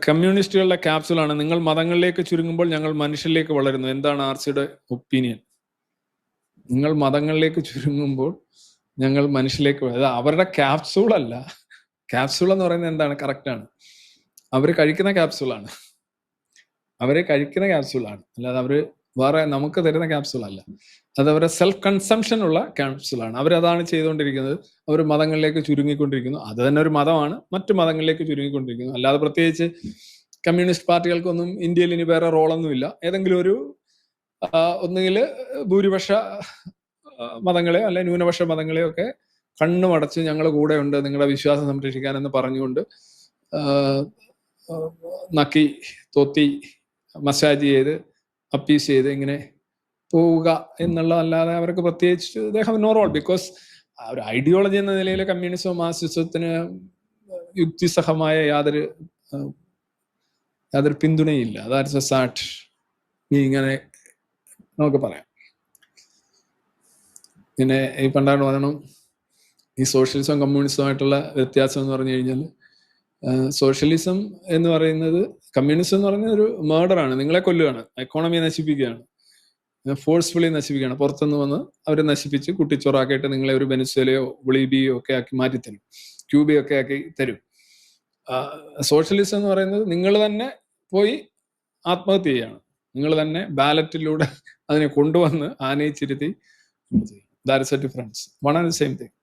കമ്മ്യൂണിസ്റ്റുകളുടെ ക്യാപ്സുലാണ് നിങ്ങൾ മതങ്ങളിലേക്ക് ചുരുങ്ങുമ്പോൾ ഞങ്ങൾ മനുഷ്യരിലേക്ക് വളരുന്നു. എന്താണ് ആർസിയുടെ ഒപ്പീനിയൻ? നിങ്ങൾ മതങ്ങളിലേക്ക് ചുരുങ്ങുമ്പോൾ ഞങ്ങൾ മനുഷ്യരിലേക്ക് അത് അവരുടെ ക്യാപ്സൂൾ അല്ല. ക്യാപ്സൂൾ എന്ന് പറയുന്നത് എന്താണ്? കറക്റ്റാണ്, അവർ കഴിക്കുന്ന ക്യാപ്സൂളാണ്. അവരെ കഴിക്കുന്ന ക്യാപ്സൂളാണ്, അല്ലാതെ അവര് വേറെ നമുക്ക് തരുന്ന ക്യാപ്സൂൾ അല്ല. അത് അവരുടെ സെൽഫ് കൺസംഷൻ ഉള്ള ക്യാപ്സൂളാണ്. അവരതാണ് ചെയ്തുകൊണ്ടിരിക്കുന്നത്. അവർ മതങ്ങളിലേക്ക് ചുരുങ്ങിക്കൊണ്ടിരിക്കുന്നു. അത് തന്നെ ഒരു മതമാണ്, മറ്റു മതങ്ങളിലേക്ക് ചുരുങ്ങിക്കൊണ്ടിരിക്കുന്നു. അല്ലാതെ പ്രത്യേകിച്ച് കമ്മ്യൂണിസ്റ്റ് പാർട്ടികൾക്കൊന്നും ഇന്ത്യയിൽ ഇനി വേറെ റോളൊന്നുമില്ല. ഏതെങ്കിലും ഒരു ഒന്നുകിൽ ഭൂരിപക്ഷ മതങ്ങളെയോ അല്ലെ ന്യൂനപക്ഷ മതങ്ങളെയോ ഒക്കെ കണ്ണുമടച്ച് ഞങ്ങൾ കൂടെ ഉണ്ട് നിങ്ങളുടെ വിശ്വാസം സംരക്ഷിക്കാനെന്ന് പറഞ്ഞുകൊണ്ട് നക്കി തോത്തി മസാജ് ചെയ്ത് അപ്പീസ് ചെയ്ത് ഇങ്ങനെ പോവുക എന്നുള്ളതല്ലാതെ അവർക്ക് പ്രത്യേകിച്ച് they have no role. Because ഒരു ഐഡിയോളജി എന്ന നിലയിൽ കമ്മ്യൂണിസവും മാർക്സിസത്തിന് യുക്തിസഹമായ യാതൊരു പിന്തുണയില്ല. അതായത് സാറ്റ് ഇങ്ങനെ നമുക്ക് പറയാം. പിന്നെ ഈ പണ്ടാണ് പറയണം, ഈ സോഷ്യലിസം കമ്മ്യൂണിസവുമായിട്ടുള്ള വ്യത്യാസം എന്ന് പറഞ്ഞു കഴിഞ്ഞാൽ, സോഷ്യലിസം എന്ന് പറയുന്നത്, കമ്മ്യൂണിസം എന്ന് പറയുന്നത് ഒരു മേർഡറാണ്, നിങ്ങളെ കൊല്ലുകയാണ്, എക്കോണമിയെ നശിപ്പിക്കുകയാണ്, ഫോഴ്സ്ഫുള്ളി നശിപ്പിക്കുകയാണ്. പുറത്തുനിന്ന് വന്ന് അവരെ നശിപ്പിച്ച് കുട്ടിച്ചോറാക്കിയിട്ട് നിങ്ങളെ ഒരു വെനസ്വേലയോ ബൊളീവിയയോ ഒക്കെ ആക്കി മാറ്റിത്തരും, ക്യൂബയോ ഒക്കെ ആക്കി തരും. സോഷ്യലിസം എന്ന് പറയുന്നത് നിങ്ങൾ തന്നെ പോയി ആത്മഹത്യ ചെയ്യാണ്, നിങ്ങൾ തന്നെ ബാലറ്റിലൂടെ അതിനെ കൊണ്ടുവന്ന് ആനയിച്ചിരുത്തി. That is a difference. One and the same thing.